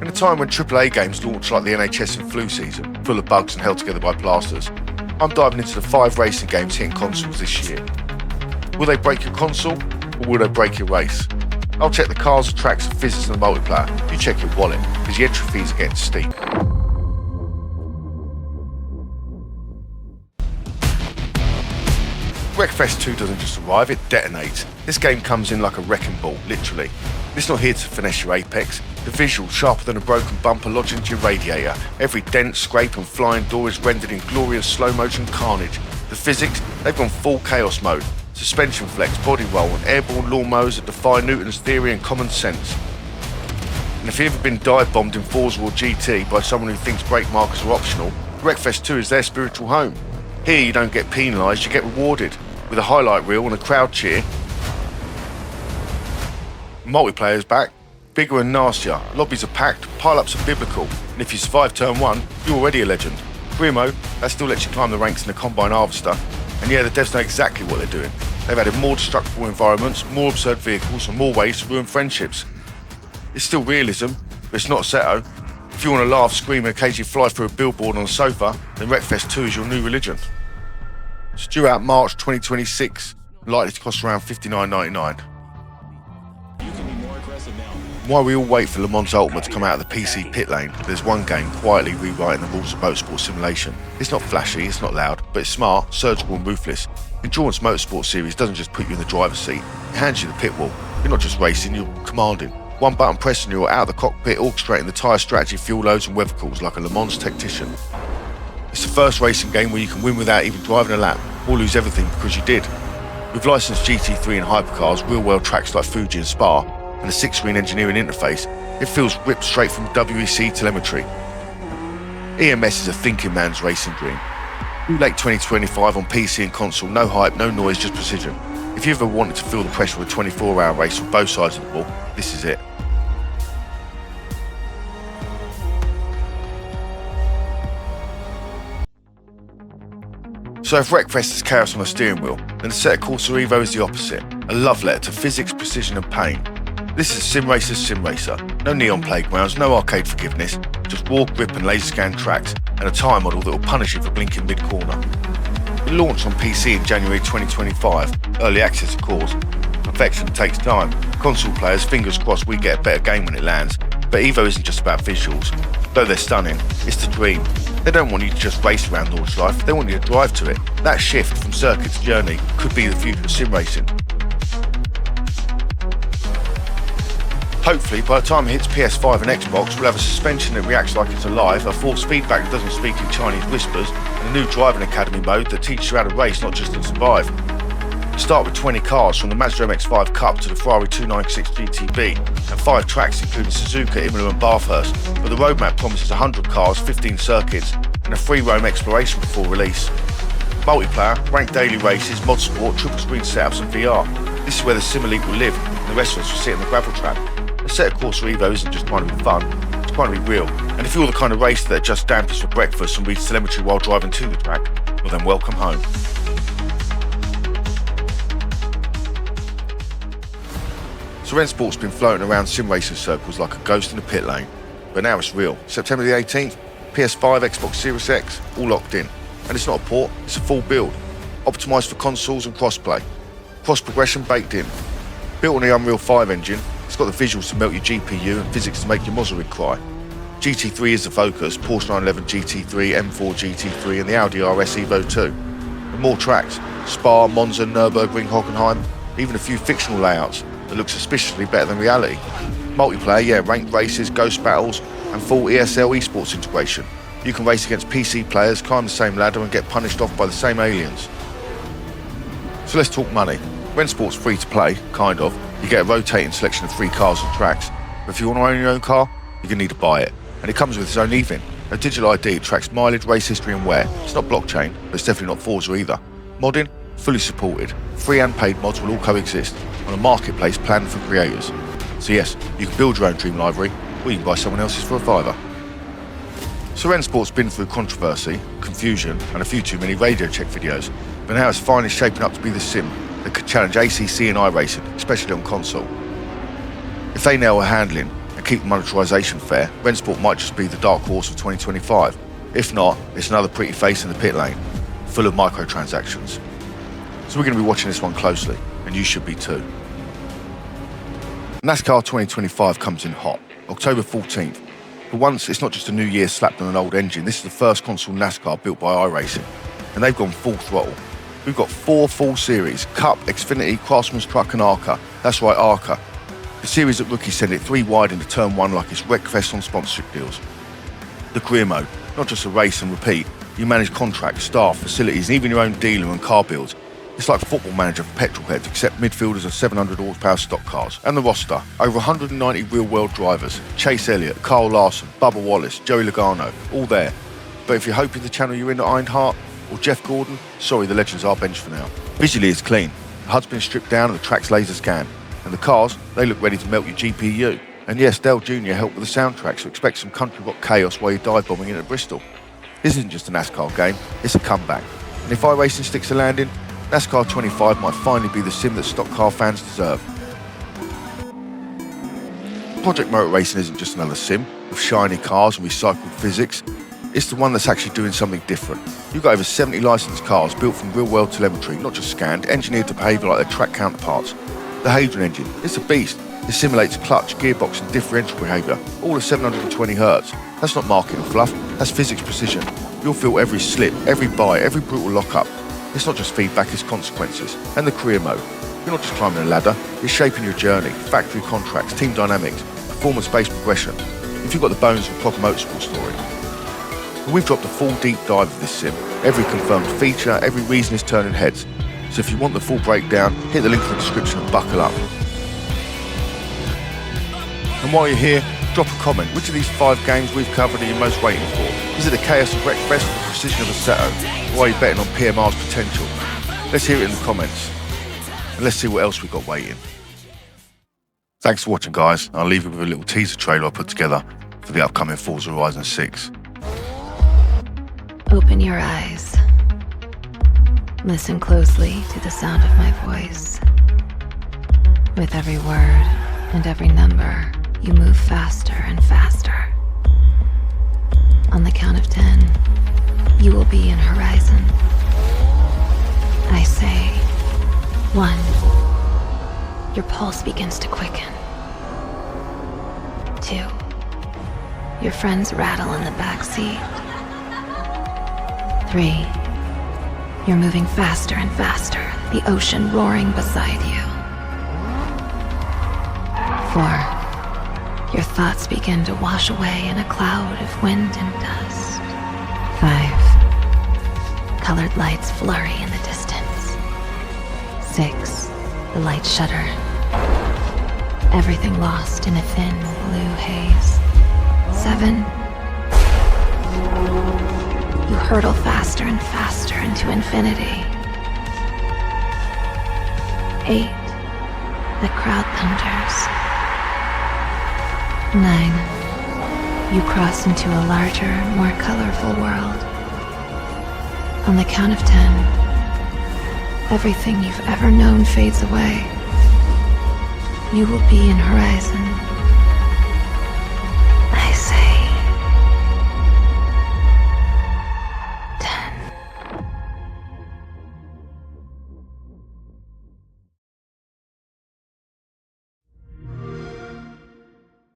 In a time when AAA games launch like the NHS in flu season, full of bugs and held together by plasters, I'm diving into the 5 racing games hitting consoles this year. Will they break your console, or will they break your race? I'll check the cars, the tracks, the physics and the multiplayer. You check your wallet, because the entry fees are getting steep. Wreckfest 2 doesn't just arrive, it detonates. This game comes in like a wrecking ball, literally. It's not here to finesse your apex. The visual, sharper than a broken bumper lodged into your radiator. Every dent, scrape and flying door is rendered in glorious slow motion carnage. The physics, they've gone full chaos mode. Suspension flex, body roll and airborne lawnmowers that defy Newton's theory and common sense. And if you've ever been dive bombed in Forza or GT by someone who thinks brake markers are optional, Wreckfest 2 is their spiritual home. Here you don't get penalised, you get rewarded. With a highlight reel and a crowd cheer. Multiplayer's back, bigger and nastier, lobbies are packed, pile-ups are biblical, and if you survive turn 1, you're already a legend. Career mode, that still lets you climb the ranks in the Combine Harvester, and yeah, the devs know exactly what they're doing. They've added more destructible environments, more absurd vehicles, and more ways to ruin friendships. It's still realism, but it's not Assetto. If you want to laugh, scream, and occasionally fly through a billboard on a sofa, then Wreckfest 2 is your new religion. It's due out March 2026, likely to cost around $59.99. While we all wait for Le Mans Ultimate to come out of the PC pit lane, there's one game quietly rewriting the rules of motorsport simulation. It's not flashy, it's not loud, but it's smart, surgical and ruthless. Endurance Motorsport series doesn't just put you in the driver's seat, it hands you the pit wall. You're not just racing, you're commanding. One button press and you're out of the cockpit orchestrating the tyre strategy, fuel loads and weather calls like a Le Mans tactician. It's the first racing game where you can win without even driving a lap, or lose everything because you did. With licensed GT3 and hypercars, real-world tracks like Fuji and Spa, and a 6-screen engineering interface, it feels ripped straight from WEC telemetry. EMS is a thinking man's racing dream. Late 2025 on PC and console, no hype, no noise, just precision. If you ever wanted to feel the pressure of a 24-hour race on both sides of the ball, this is it. So if Wreckfest is chaos on a steering wheel, then Assetto Corsa Evo is the opposite, a love letter to physics, precision and pain. This is a sim racer's sim racer. No neon playgrounds, no arcade forgiveness, just raw grip and laser scan tracks, and a tyre model that will punish you for blinking mid-corner. It launched on PC in January 2025, early access of course. Perfection takes time. Console players, fingers crossed we get a better game when it lands, but Evo isn't just about visuals. Though they're stunning, it's the dream. They don't want you to just race around Nordschleife, they want you to drive to it. That shift from circuit to journey could be the future of sim racing. Hopefully, by the time it hits PS5 and Xbox, we'll have a suspension that reacts like it's alive, a force feedback that doesn't speak in Chinese whispers, and a new driving academy mode that teaches you how to race, not just to survive. Start with 20 cars, from the Mazda MX-5 Cup to the Ferrari 296 GTB, and 5 tracks including Suzuka, Imola and Bathurst, but the roadmap promises 100 cars, 15 circuits, and a free roam exploration before release. Multiplayer, ranked daily races, mod sport, triple screen setups and VR. This is where the sim elite will live, and the rest of us will sit in the gravel trap. Assetto Corsa Evo isn't just trying to be fun, it's trying to be real. And if you're the kind of racer that just dampers for breakfast and reads telemetry while driving to the track, well then welcome home. So Rennsport's been floating around sim racing circles like a ghost in a pit lane, but now it's real. September the 18th, PS5, Xbox Series X, all locked in. And it's not a port, it's a full build, optimised for consoles and crossplay. Cross progression baked in. Built on the Unreal 5 engine, it's got the visuals to melt your GPU and physics to make your muzzle rig cry. GT3 is the focus, Porsche 911 GT3, M4 GT3 and the Audi RS Evo 2. And more tracks, Spa, Monza, Nürburgring, Hockenheim, even a few fictional layouts that look suspiciously better than reality. Multiplayer, yeah, ranked races, ghost battles and full ESL esports integration. You can race against PC players, climb the same ladder and get punished off by the same aliens. So let's talk money. Rennsport's free to play, kind of. You get a rotating selection of free cars and tracks. But if you want to own your own car, you're going to need to buy it. And it comes with its own EVIN. A digital ID that tracks mileage, race history and wear. It's not blockchain, but it's definitely not Forza either. Modding, fully supported. Free and paid mods will all coexist on a marketplace planned for creators. So yes, you can build your own dream library, or you can buy someone else's for a £5. So Rennsport's been through controversy, confusion and a few too many radio check videos, but now it's finally shaping up to be the sim that could challenge ACC and iRacing, especially on console. If they nail a handling and keep monetarisation fair, Rennsport might just be the dark horse of 2025. If not, it's another pretty face in the pit lane, full of microtransactions. So we're going to be watching this one closely, and you should be too. NASCAR 2025 comes in hot, October 14th. For once, it's not just a new year slapped on an old engine. This is the first console NASCAR built by iRacing, and they've gone full throttle. We've got 4 full series: Cup, Xfinity, Craftsman's Truck and ARCA. That's right, ARCA. The series that rookies send it 3 wide into turn 1 like it's Wreckfest on sponsorship deals. The career mode, not just a race and repeat. You manage contracts, staff, facilities, and even your own dealer and car builds. It's like Football Manager for petrol heads, except midfielders are 700 horsepower stock cars. And the roster, over 190 real-world drivers. Chase Elliott, Carl Larson, Bubba Wallace, Joey Logano, all there. But if you're hoping the channel you're in at Ironheart or Jeff Gordon, sorry, the legends are benched for now. Visually it's clean. The HUD's been stripped down and the track's laser scanned. And the cars, they look ready to melt your GPU. And yes, Dale Jr. helped with the soundtrack, so expect some country rock chaos while you dive bombing into Bristol. This isn't just a NASCAR game, it's a comeback. And if iRacing sticks a landing, NASCAR 25 might finally be the sim that stock car fans deserve. Project Motor Racing isn't just another sim with shiny cars and recycled physics. It's the one that's actually doing something different. You've got over 70 licensed cars built from real-world telemetry, not just scanned, engineered to behave like their track counterparts. The Hadron engine, it's a beast. It simulates clutch, gearbox and differential behaviour, all at 720 Hz. That's not marketing fluff, that's physics precision. You'll feel every slip, every bite, every brutal lock-up. It's not just feedback, it's consequences. And the career mode. You're not just climbing a ladder, you're shaping your journey, factory contracts, team dynamics, performance-based progression. If you've got the bones of a proper motorsport story. But we've dropped a full deep dive of this sim. Every confirmed feature, every reason is turning heads. So if you want the full breakdown, hit the link in the description and buckle up. And while you're here, drop a comment. Which of these 5 games we've covered are you most waiting for? Is it the chaos of Wreckfest or the precision of Assetto? Or are you betting on PMR's potential? Let's hear it in the comments. And let's see what else we've got waiting. Thanks for watching, guys. I'll leave you with a little teaser trailer I put together for the upcoming Forza Horizon 6. Open your eyes. Listen closely to the sound of my voice. With every word and every number, you move faster and faster. On the count of 10, you will be in Horizon. I say, 1. Your pulse begins to quicken. 2. Your friends rattle in the back seat. 3. You're moving faster and faster, the ocean roaring beside you. 4. Your thoughts begin to wash away in a cloud of wind and dust. 5. Colored lights flurry in the distance. 6. The lights shudder. Everything lost in a thin blue haze. 7. You hurtle faster and faster into infinity. 8. The crowd thunders. 9. You cross into a larger, more colorful world. On the count of 10, everything you've ever known fades away. You will be in Horizon.